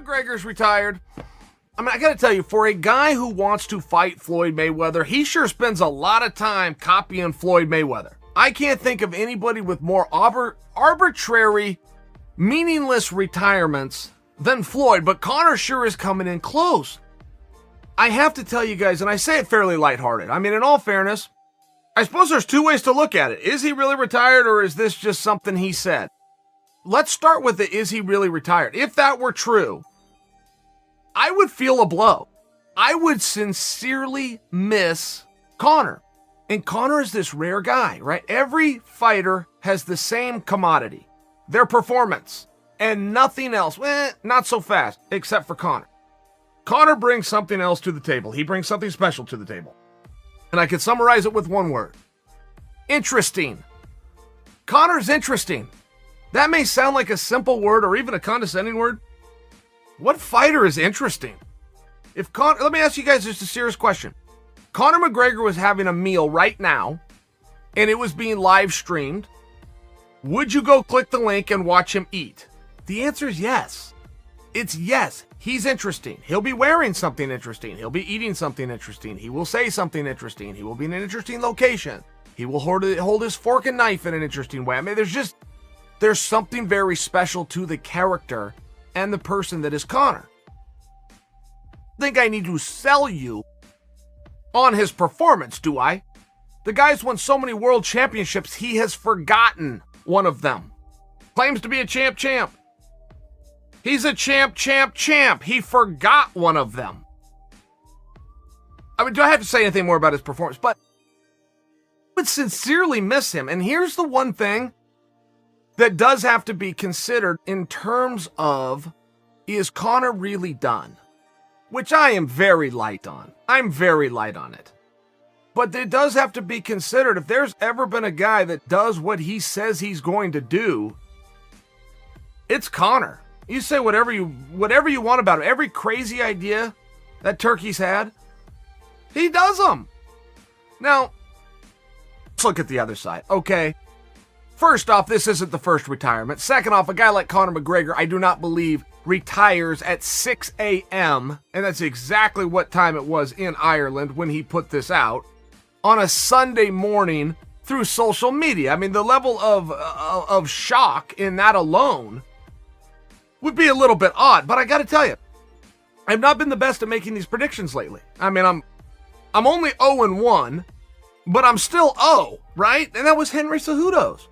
McGregor's retired. I mean, I got to tell you, for a guy who wants to fight Floyd Mayweather, he sure spends a lot of time copying Floyd Mayweather. I can't think of anybody with more arbitrary, meaningless retirements than Floyd, but Conor sure is coming in close. I have to tell you guys, and I say it fairly lighthearted. I mean, in all fairness, I suppose there's two ways to look at it. Is he really retired, or is this just something he said? Let's start with the is he really retired? If that were true, I would feel a blow. I would sincerely miss Conor. And Conor is this rare guy, right? Every fighter has the same commodity, their performance, and nothing else. Not so fast, except for Conor. Conor brings something else to the table. He brings something special to the table. And I could summarize it with one word. Interesting. Conor's interesting. That may sound like a simple word or even a condescending word. What fighter is interesting? Let me ask you guys just a serious question. Conor McGregor was having a meal right now, and it was being live streamed. Would you go click the link and watch him eat? The answer is yes. It's yes. He's interesting. He'll be wearing something interesting. He'll be eating something interesting. He will say something interesting. He will be in an interesting location. He will hold his fork and knife in an interesting way. I mean, there's something very special to the character and the person that is Conor. I think I need to sell you on his performance, do I? The guy's won so many world championships, he has forgotten one of them. Claims to be a champ. He's a champ. He forgot one of them. I mean, do I have to say anything more about his performance? But I would sincerely miss him. And here's the one thing that does have to be considered in terms of, is Conor really done? Which I am very light on. I'm very light on it. But it does have to be considered. If there's ever been a guy that does what he says he's going to do, it's Conor. You say whatever you want about him. Every crazy idea that Turkey's had, he does them. Now, let's look at the other side. Okay. First off, this isn't the first retirement. Second off, a guy like Conor McGregor, I do not believe retires at 6 a.m., and that's exactly what time it was in Ireland when he put this out, on a Sunday morning through social media. I mean, the level of shock in that alone would be a little bit odd, but I got to tell you, I've not been the best at making these predictions lately. I mean, I'm only 0-1, but I'm still 0, right? And that was Henry Cejudo's.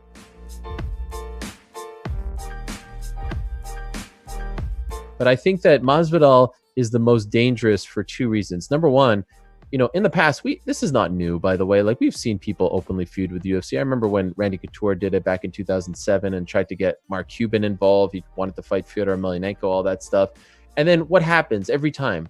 But I think that Masvidal is the most dangerous for two reasons. Number one, in the past, this is not new, by the way. Like, we've seen people openly feud with the UFC. I remember when Randy Couture did it back in 2007 and tried to get Mark Cuban involved. He wanted to fight Fyodor Emelianenko, all that stuff. And then what happens every time?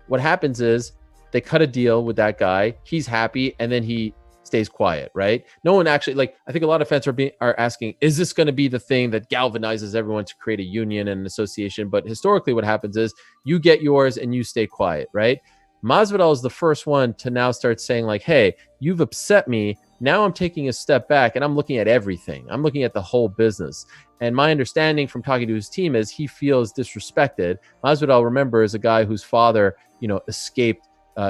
What happens is they cut a deal with that guy. He's happy, and then he stays quiet, right? No one actually, I think a lot of fans are asking, is this going to be the thing that galvanizes everyone to create a union and an association? But historically what happens is you get yours and you stay quiet, right? Masvidal is the first one to now start saying hey, you've upset me. Now I'm taking a step back and I'm looking at everything. I'm looking at the whole business. And my understanding from talking to his team is he feels disrespected. Masvidal, remember, is a guy whose father, escaped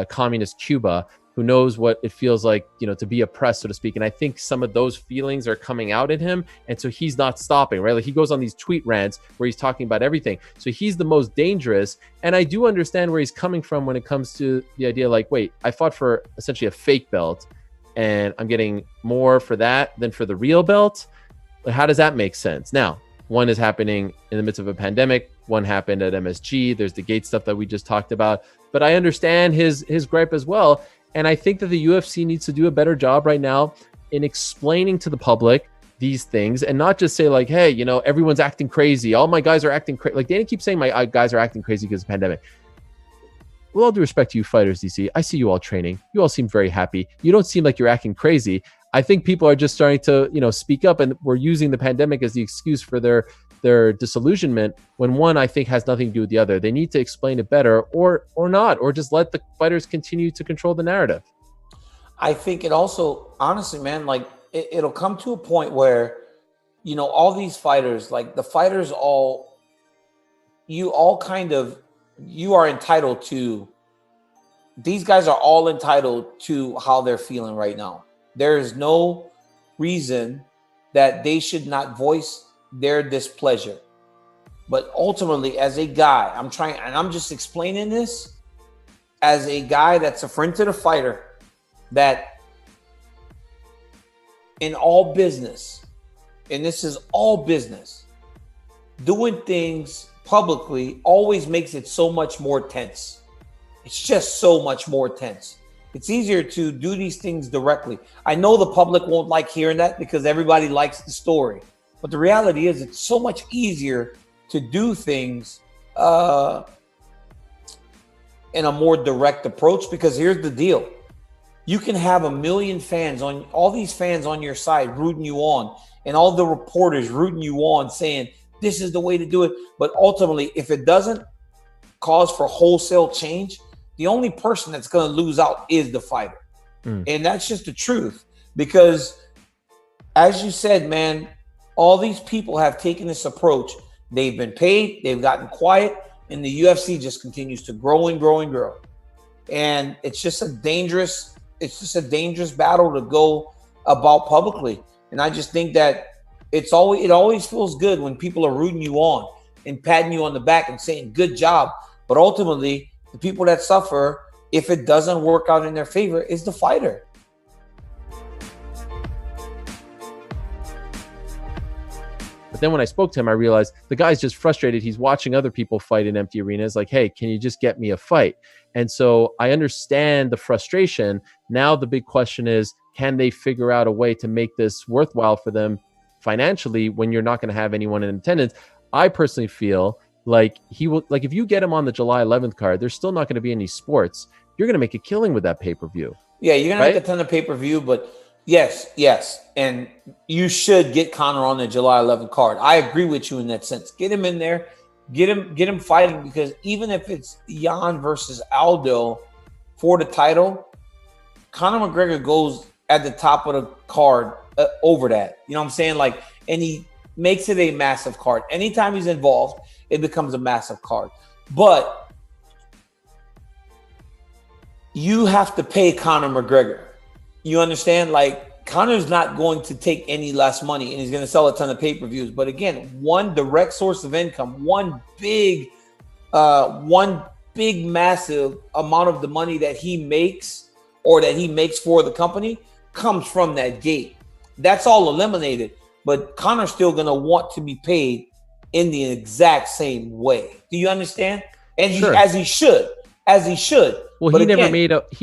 communist Cuba, who knows what it feels like, to be oppressed, so to speak. And I think some of those feelings are coming out in him. And so he's not stopping, right? Like, he goes on these tweet rants where he's talking about everything. So he's the most dangerous. And I do understand where he's coming from when it comes to the idea, wait, I fought for essentially a fake belt and I'm getting more for that than for the real belt. How does that make sense? Now, one is happening in the midst of a pandemic. One happened at MSG. There's the gate stuff that we just talked about. But I understand his gripe as well. And I think that the UFC needs to do a better job right now in explaining to the public these things and not just say hey, everyone's acting crazy. All my guys are acting crazy. Like, Danny keeps saying my guys are acting crazy because of the pandemic. With all due respect to you fighters, DC, I see you all training. You all seem very happy. You don't seem like you're acting crazy. I think people are just starting to, speak up, and we're using the pandemic as the excuse for their disillusionment, when one, I think, has nothing to do with the other. They need to explain it better or not, or just let the fighters continue to control the narrative. I think it also, honestly, man, it'll come to a point where, all these fighters, the fighters all you all kind of, you are entitled to, these guys are all entitled to how they're feeling right now. There is no reason that they should not voice their displeasure. But ultimately, as a guy, I'm just explaining this as a guy that's a friend to the fighter, that in all business, and this is all business, doing things publicly always makes it so much more tense. It's just so much more tense. It's easier to do these things directly. I know the public won't like hearing that because everybody likes the story. But the reality is it's so much easier to do things in a more direct approach, because here's the deal. You can have 1 million fans, on all these fans on your side rooting you on, and all the reporters rooting you on saying this is the way to do it. But ultimately, if it doesn't cause for wholesale change, the only person that's going to lose out is the fighter. And that's just the truth, because as you said, man, all these people have taken this approach. They've been paid, they've gotten quiet, and the UFC just continues to grow and grow and grow. And it's just a dangerous battle to go about publicly. And I just think that it always feels good when people are rooting you on and patting you on the back and saying good job. But ultimately, the people that suffer, if it doesn't work out in their favor, is the fighter. But then when I spoke to him, I realized the guy's just frustrated. He's watching other people fight in empty arenas. Like, hey, can you just get me a fight? And so I understand the frustration. Now the big question is, can they figure out a way to make this worthwhile for them financially when you're not going to have anyone in attendance? I personally feel like he will, like if you get him on the July 11th card, there's still not going to be any sports. You're going to make a killing with that pay-per-view. Yeah, you're going to make a ton of pay-per-view, but yes. And you should get Conor on the July 11th card. I agree with you in that sense. Get him in there, get him fighting, because even if it's Jan versus Aldo for the title, Conor McGregor goes at the top of the card over that. You know what I'm saying? Like, and he makes it a massive card. Anytime he's involved, it becomes a massive card. But you have to pay Conor McGregor. You understand? Like, Conor's not going to take any less money, and he's going to sell a ton of pay-per-views. But again, one direct source of income, one big massive amount of the money that he makes, or that he makes for the company, comes from that gate. That's all eliminated. But Conor's still going to want to be paid in the exact same way. Do you understand? And Sure. As he should. Well, but he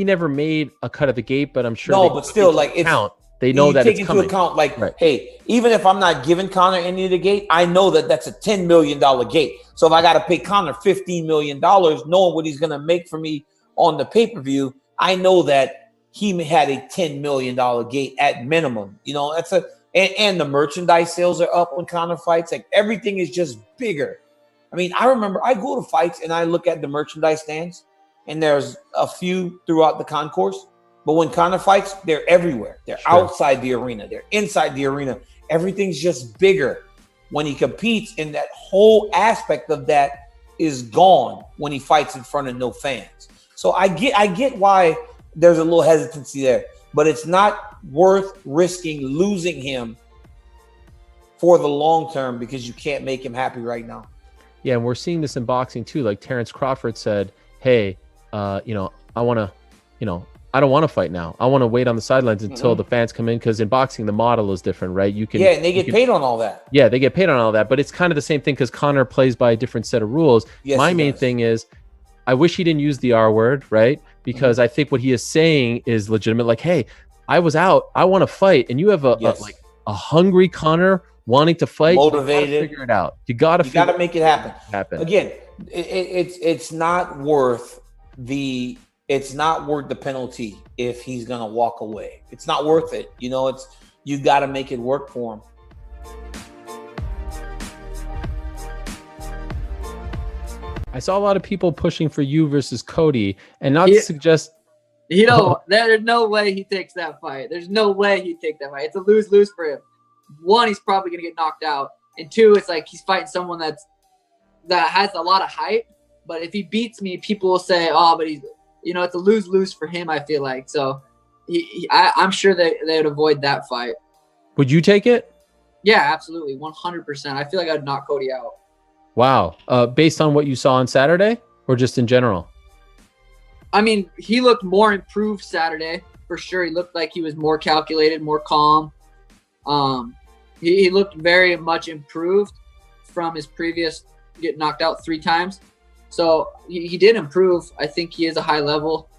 never made a cut of the gate, but I'm sure. No, but still, like, it's count. They know that take it's into coming. account, like, Right. hey, even if I'm not giving Conor any of the gate, I know that that's a $10 million gate. So if I got to pay Conor $15 million, knowing what he's going to make for me on the pay-per-view, I know that he had a $10 million gate at minimum. You know, and the merchandise sales are up when Conor fights. Like, everything is just bigger. I mean, I remember I go to fights and I look at the merchandise stands, and there's a few throughout the concourse. But when Conor fights, they're everywhere. They're outside the arena. They're inside the arena. Everything's just bigger. When he competes, and that whole aspect of that is gone when he fights in front of no fans. So I get why there's a little hesitancy there, but it's not worth risking losing him for the long term because you can't make him happy right now. Yeah, and we're seeing this in boxing too. Like Terrence Crawford said, hey, I don't want to fight now. I want to wait on the sidelines until the fans come in, because in boxing the model is different, right? You can, and they get paid on all that. Yeah, they get paid on all that, but it's kind of the same thing because Conor plays by a different set of rules. Yes, my main thing is, I wish he didn't use the R word, right? Because I think what he is saying is legitimate. Like, hey, I was out, I want to fight, and you have a hungry Conor wanting to fight, motivated. You gotta figure it out. You got to make it happen. Again, it's not worth the penalty if he's gonna walk away. It's not worth it. You know, you got to make it work for him. I saw a lot of people pushing for you versus Cody, and not to suggest. There's no way he takes that fight. There's no way he'd take that fight. It's a lose-lose for him. One, he's probably gonna get knocked out, and two, it's like he's fighting someone that's that has a lot of hype. But if he beats me, people will say, "Oh, but he's, it's a lose-lose for him." I feel like so. I'm sure they would avoid that fight. Would you take it? Yeah, absolutely, 100%. I feel like I'd knock Cody out. Wow. Based on what you saw on Saturday, or just in general? I mean, he looked more improved Saturday for sure. He looked like he was more calculated, more calm. He looked very much improved from his previous get knocked out 3 times. So he did improve. I think he is a high level.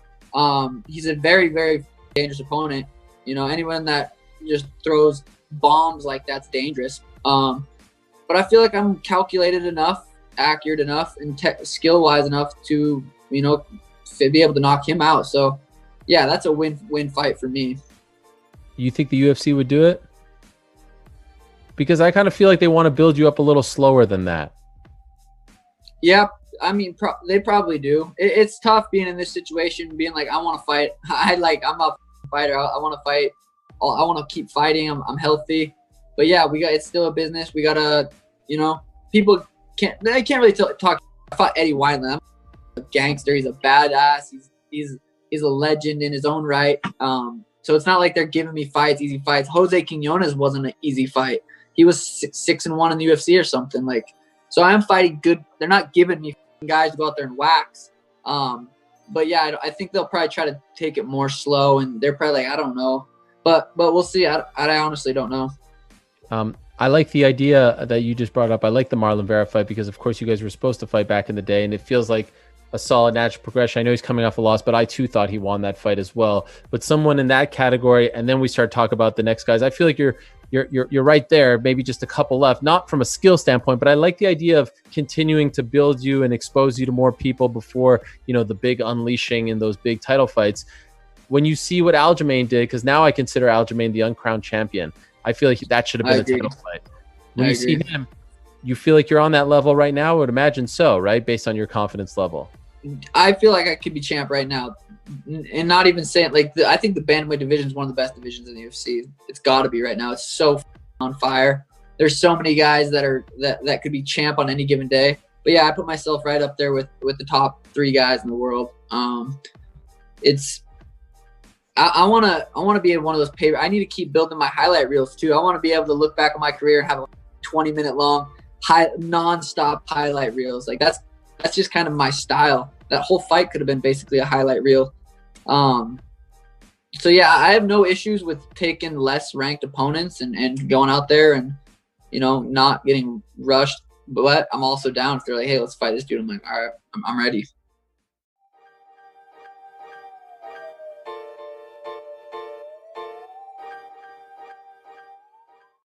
He's a very, very dangerous opponent. Anyone that just throws bombs like that's dangerous. But I feel like I'm calculated enough, accurate enough, and skill-wise enough to, be able to knock him out. So, yeah, that's a win fight for me. You think the UFC would do it? Because I kind of feel like they want to build you up a little slower than that. Yeah, I mean, they probably do. It's tough being in this situation, being like, I want to fight. I'm a fighter. I want to fight. I want to keep fighting. I'm healthy. But yeah, it's still a business. We gotta, people can't really talk. I fought Eddie Wineland. I'm a gangster. He's a badass. He's a legend in his own right. So it's not like they're giving me easy fights. Jose Quinones wasn't an easy fight. He was 6-1 in the UFC or something. So I'm fighting good. They're not giving me guys to go out there and wax. But yeah, I think they'll probably try to take it more slow, and they're probably like, I don't know, but we'll see. I honestly don't know. I like the idea that you just brought up. I like the Marlon Vera fight because, of course, you guys were supposed to fight back in the day, and it feels like a solid natural progression. I know he's coming off a loss, but I too thought he won that fight as well. But someone in that category, and then we start talking about the next guys. I feel like you're right there. Maybe just a couple left, not from a skill standpoint, but I like the idea of continuing to build you and expose you to more people before the big unleashing in those big title fights. When you see what Aljamain did, because now I consider Aljamain the uncrowned champion. I feel like that should have been a title fight. When you see him, you feel like you're on that level right now? I would imagine so, right? Based on your confidence level. I feel like I could be champ right now. And not even saying, I think the bantamweight division is one of the best divisions in the UFC. It's got to be right now. It's so on fire. There's so many guys that could be champ on any given day. But yeah, I put myself right up there with the top 3 guys in the world. I want to be in one of those I need to keep building my highlight reels too. I want to be able to look back on my career and have a 20-minute long non-stop highlight reels. That's just kind of my style. That whole fight could have been basically a highlight reel. So yeah, I have no issues with taking less ranked opponents and going out there and not getting rushed. But I'm also down if they're like, hey, let's fight this dude. I'm like, all right, I'm ready.